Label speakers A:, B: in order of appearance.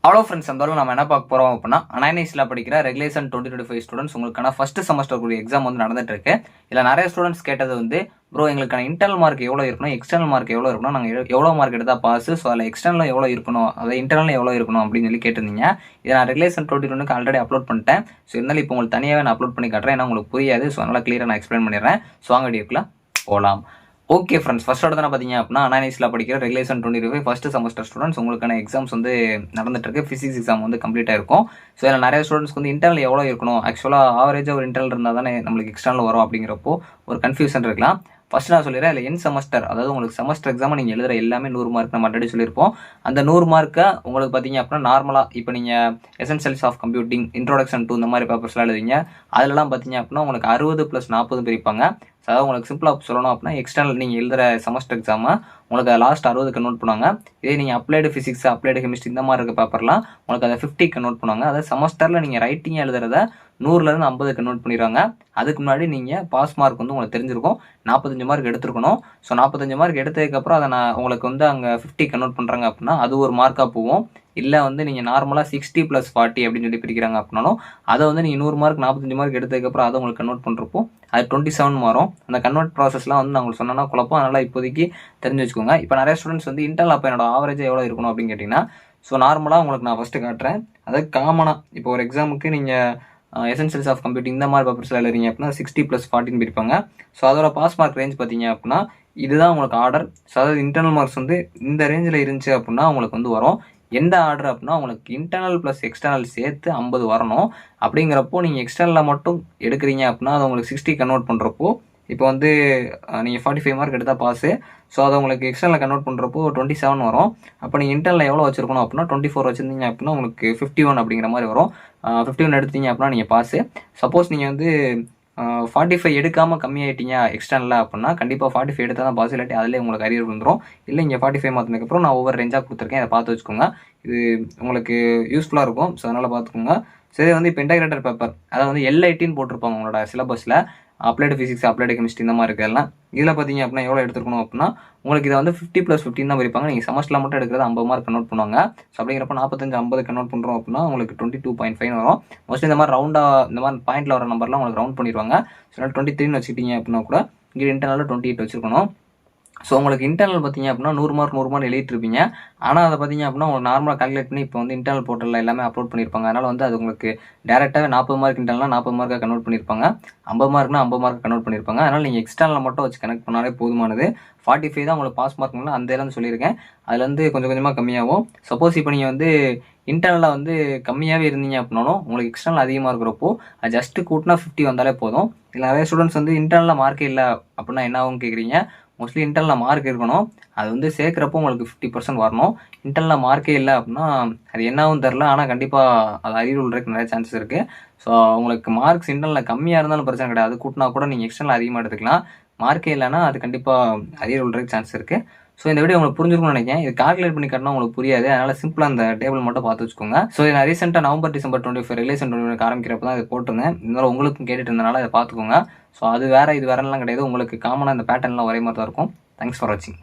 A: Hello friends, அந்த நம்ம என்ன பார்க்க போகிறோம் அப்படின்னா அனானிஸில் படிக்கிற ரெகுலேஷன் 2025 ஸ்டூடெண்ட்ஸ் உங்களுக்கான ஃபஸ்ட்டு செமஸ்டர் எக்ஸாம் வந்து நடந்துட்டு இருக்கு. இதில் நிறைய ஸ்டூடெண்ட்ஸ் கேட்டது வந்து ப்ரோ எங்களுக்கான இன்டர்னல் மார்க் எவ்வளோ இருக்கணும், எக்ஸ்டர்னல் மார்க் எவ்வளோ இருக்கணும், நாங்கள் எவ்வளோ மார்க் எடுத்தால் பாஸ், ஸோ அதில் எக்ஸ்டர்னல் எவ்வளோ இருக்கணும், அதை இன்டர்னல் எவ்வளோ இருக்கணும் அப்படின்னு சொல்லி கேட்டிருந்தீங்க. இதை நான் ரெகுலேஷன் 2022 ஆல்ரெடி அப்லோட் பண்ணிட்டேன். ஸோ இருந்தாலும் இப்போ உங்களுக்கு தனியாகவே நான் அப்லோட் பண்ணி காட்டுறேன், ஏன்னா உங்களுக்கு புரியாது. ஸோ அதனால் கிளியராக நான் எக்ஸ்பிளைன் பண்ணிடுறேன். ஸோ வாங்க வீடியோக்குள்ள போகலாம். ஓகே ஃப்ரெண்ட்ஸ், ஃபர்ஸ்ட் எடுத்து பார்த்தீங்க அப்படின்னா அனானிஸில் படிக்கிற ரெகுலேஷன் 2025 ஃபர்ஸ்ட் செமஸ்டர் ஸ்டூடெண்ட்ஸ் உங்களுக்கான எக்ஸாம்ஸ் வந்து நடந்துட்டு இருக்கு. ஃபிசிக்ஸ் எக்ஸாம் வந்து கம்ப்ளீட்டாக இருக்கும். ஸோ இதில் நிறைய ஸ்டூடெண்ட்ஸ்க்கு வந்து இன்டர்னல் எவ்வளோ இருக்கணும், ஆக்சுவலாக ஆவரேஜாக ஒரு இன்டர்னல் இருந்தால் தானே நம்மளுக்கு எக்ஸ்டர்னல் வரும் அப்படிங்கிறப்போ ஒரு கன்ஃபியூஷன் இருக்கலாம். ஃபர்ஸ்ட் நான் சொல்லிடுறேன், இல்லை என் செமஸ்டர், அதாவது உங்களுக்கு செமஸ்டர் எக்ஸாம் நீங்கள் எழுதுற எல்லாமே 100 மார்க் நம்ம ஆல்ரெடி சொல்லியிருப்போம். அந்த 100 மார்க்கை உங்களுக்கு பார்த்தீங்க அப்படின்னா நார்மலாக இப்போ நீங்கள் essentials of computing, introduction to இந்த மாதிரி பேப்பர்ஸ்லாம் எழுதுவீங்க. அதிலலாம் பார்த்தீங்க அப்படின்னா உங்களுக்கு 60 + 40 பிரிப்பாங்க. அதாவது உங்களுக்கு சிம்பிளாக சொல்லணும் அப்படின்னா எக்ஸ்டர்னல் நீங்கள் எழுதுகிற செமஸ்டர் எக்ஸாமை உங்களுக்கு லாஸ்ட் 60 நோட் பண்ணுவாங்க. இதே நீங்கள் அப்ளைடு ஃபிசிக்ஸ், அப்ளைடு கெமிஸ்ட்ரி இந்த மாதிரி இருக்க பேப்பர்லாம் உங்களுக்கு அதை 50 நோட் பண்ணுவாங்க. அதாவது செமஸ்டரில் நீங்கள் ரைட்டிங் எழுதுறத 100லேருந்து 50 நோட் பண்ணிடுவாங்க. அதுக்கு முன்னாடி நீங்கள் பாஸ் மார்க் வந்து உங்களுக்கு தெரிஞ்சிருக்கும், 45 மார்க் எடுத்துருக்கணும். ஸோ 45 மார்க் எடுத்ததுக்கப்புறம் அதை நான் உங்களுக்கு வந்து அங்கே 50 நோட் பண்ணுறாங்க அப்படின்னா அது ஒரு மார்க்காக போகும். இல்லை வந்து நீங்கள் நார்மலாக 60 + 40 அப்படின்னு சொல்லி பிரிக்கிறாங்க அப்படின்னாலும் அதை வந்து நீங்கள் 100 மார்க் 45 மார்க் எடுத்ததுக்கப்புறம் அதை உங்களுக்கு கன்வெர்ட் பண்ணுறப்போ அது 27 மாறும். அந்த கன்வெர்ட் ப்ராசஸ்லாம் வந்து நான் உங்களுக்கு சொன்னேன்னா குழப்பம், அதனால் இப்போதைக்கு தெரிஞ்சு வச்சுக்கோங்க. இப்போ நிறைய ஸ்டூடெண்ட்ஸ் வந்து இன்டர்னல் அப்போ என்னோட ஆவரேஜாக எவ்வளோ இருக்கணும் அப்படின்னு கேட்டிங்கன்னா, ஸோ நார்மலாக உங்களுக்கு நான் ஃபஸ்ட்டு காட்டுறேன். அதாவது காமனாக இப்போ ஒரு எக்ஸாமுக்கு நீங்கள் எசென்ஷியல்ஸ் ஆஃப் கம்ப்யூட்டிங் இந்த மாதிரி பேப்பர்ஸில் எழுதுறீங்க அப்படின்னா 60 + 40 பிரிப்பாங்க. ஸோ அதோட பாஸ் மார்க் ரேஞ்ச் பார்த்தீங்க அப்படின்னா இதுதான் உங்களுக்கு ஆர்டர். ஸோ அதாவது இன்டர்னல் மார்க்ஸ் வந்து இந்த ரேஞ்சில் இருந்துச்சு அப்படின்னா உங்களுக்கு வந்து வரும். எந்த ஆர்டர் அப்படின்னா உங்களுக்கு இன்டர்னல் + எக்ஸ்டர்னல் சேர்த்து 50 வரணும். அப்படிங்கிறப்போ நீங்கள் எக்ஸ்டர்னலில் மட்டும் எடுக்கிறீங்க அப்படின்னா அது உங்களுக்கு 60 கன்வெர்ட் பண்ணுறப்போ இப்போ வந்து நீங்கள் 45 மார்க் எடுத்தால் பாஸு. ஸோ அதை உங்களுக்கு எக்ஸ்டர்னலில் கன்வெர்ட் பண்ணுறப்போ 27 வரும். அப்போ நீங்கள் இன்டர்னலில் எவ்வளோ வச்சிருக்கணும் அப்படின்னா 24 வச்சுருந்தீங்க அப்படின்னா உங்களுக்கு 51 அப்படிங்கிற மாதிரி வரும். 51 எடுத்தீங்க அப்படின்னா நீங்கள் பாஸு. சப்போஸ் நீங்கள் வந்து 45 எடுக்காமல் கம்மியாயிட்டீங்க எக்ஸ்டர்னலில் அப்படின்னா கண்டிப்பாக 45 எடுத்தால் தான் பாஸ், இல்லாட்டி அதிலே உங்களுக்கு அரியர் வந்துடும். இல்லை இங்கே 45 மாற்றினதுக்கப்புறம் நான் ஒவ்வொரு ரேஞ்சாக கொடுத்துருக்கேன், அதை பார்த்து வச்சுக்கோங்க. இது உங்களுக்கு யூஸ்ஃபுல்லாக இருக்கும். ஸோ அதனால் பார்த்துக்கோங்க. சரி, வந்து இப்போ இன்டகிரேட்டர் பேப்பர் அதை வந்து L18 போட்டிருப்பாங்க உங்களோட சிலபஸில். அப்ளைடு ஃபிசிக்ஸ், அப்ளைடு கெமிஸ்ட்ரி இந்த மாதிரி இருக்கலாம். இதில் பார்த்தீங்க அப்படின்னா எவ்வளோ எடுத்துக்கணும் அப்படின்னா உங்களுக்கு இதை வந்து 50 + 15 தான் பிரிப்பாங்க. நீங்கள் செமஸ்டரில் மட்டும் எடுக்கிறது 50 மார்க் கன்வெர்ட் பண்ணுவாங்க. ஸோ அப்படிங்கிறப்ப 45 50 கன்வெர்ட் பண்ணுறோம் அப்படின்னா உங்களுக்கு 22.5 வரும். மோஸ்ட்லி இந்த மாதிரி ரவுண்டாக இந்த மாதிரி பாயிண்டில் வர நம்பர்லாம் உங்களுக்கு ரவுண்ட் பண்ணிடுவாங்க. ஸோ 23 வச்சுக்கிட்டீங்க அப்படின்னா கூட இங்கே இன்டர்னலில் 28 வச்சுருக்கணும். ஸோ உங்களுக்கு இன்டர்னல் பார்த்தீங்க அப்படின்னா 100 மார்க் எழுதிட்டுருப்பீங்க. ஆனால் அதை பார்த்தீங்க அப்படின்னா உங்களுக்கு நார்மலாக கால்குலேட் பண்ணி இப்போ வந்து இன்டர்னல் போர்ட்டலில் எல்லாமே அப்லோட் பண்ணியிருப்பாங்க. அதனால் வந்து அது உங்களுக்கு டேரெக்டாகவே 40 மார்க் இன்டர்னலாக 40 மார்க்காக கன்வெர்ட் பண்ணியிருப்பாங்க. 50 மார்க்னா 50 மார்க் கன்வெர்ட் பண்ணியிருப்பாங்க. அதனால் நீங்கள் எக்ஸ்டர்னல் மட்டும் வச்சு கனெக்ட் பண்ணாலே போதுமானது. 45 தான் உங்களுக்கு பாஸ் மார்க்னால அந்த இடம் சொல்லியிருக்கேன். அதுலேருந்து கொஞ்சம் கொஞ்சமாக கம்மியாகும். சப்போஸ் இப்போ நீங்கள் வந்து இன்டர்னலில் வந்து கம்மியாகவே இருந்தீங்க அப்படின்னாலும் உங்களுக்கு எக்ஸ்டர்னல் அதிகமாக இருக்கிறப்போ அது ஜஸ்ட்டு கூட்டினா 50 வந்தாலே போதும். இல்லை நிறைய ஸ்டூடெண்ட்ஸ் வந்து இன்டர்னலில் மார்க்கே இல்லை அப்படின்னா என்ன ஆகும் கேட்குறீங்க. மோஸ்ட்லி இன்டர்னலில் மார்க் இருக்கணும், அது வந்து சேர்க்குறப்போ உங்களுக்கு 50% வரணும். இன்டர்னலில் மார்க்கே இல்லை அப்படின்னா அது என்னாவும் தெரில, ஆனால் கண்டிப்பாக அது அரியர் விழுறதுக்கு நிறைய சான்சஸ் இருக்குது. ஸோ உங்களுக்கு மார்க்ஸ் இன்டர்னலில் கம்மியாக இருந்தாலும் பிரச்சனை கிடையாது, அது கூட்டினா கூட நீங்கள் எக்ஸ்டர்னல் அதிகமாக எடுத்துக்கலாம். மார்க்கே இல்லைன்னா அது கண்டிப்பாக அரியர் விழுறதுக்கு சான்ஸ் இருக்குது. ஸோ இந்த வீடியோ உங்களுக்கு புரிஞ்சிருக்கும்னு நினைக்கிறேன். இது கால்குலேட் பண்ணி காட்டினா உங்களுக்கு புரியாது, அதனால் சிம்பிளாக அந்த டேபிள் மட்டும் பார்த்து வச்சுக்கோங்க. ஸோ நான் ரீசெண்டாக நவம்பர் டிசம்பர் 25 ரெகுலேஷன் 20 ஆரம்பிக்கிறப்ப தான் இதை போட்டிருந்தேன். இருந்தாலும் உங்களுக்கும் கேட்டுட்டு இருந்தனால இதை பார்த்துக்கோங்க. ஸோ அது வேறு இது வேறெல்லாம் கிடையாது, உங்களுக்கு காமனாக இந்த பேட்டர்ன்லாம் ஒரே மாதிரி தான் இருக்கும். தேங்க்ஸ் ஃபார் வாட்சிங்.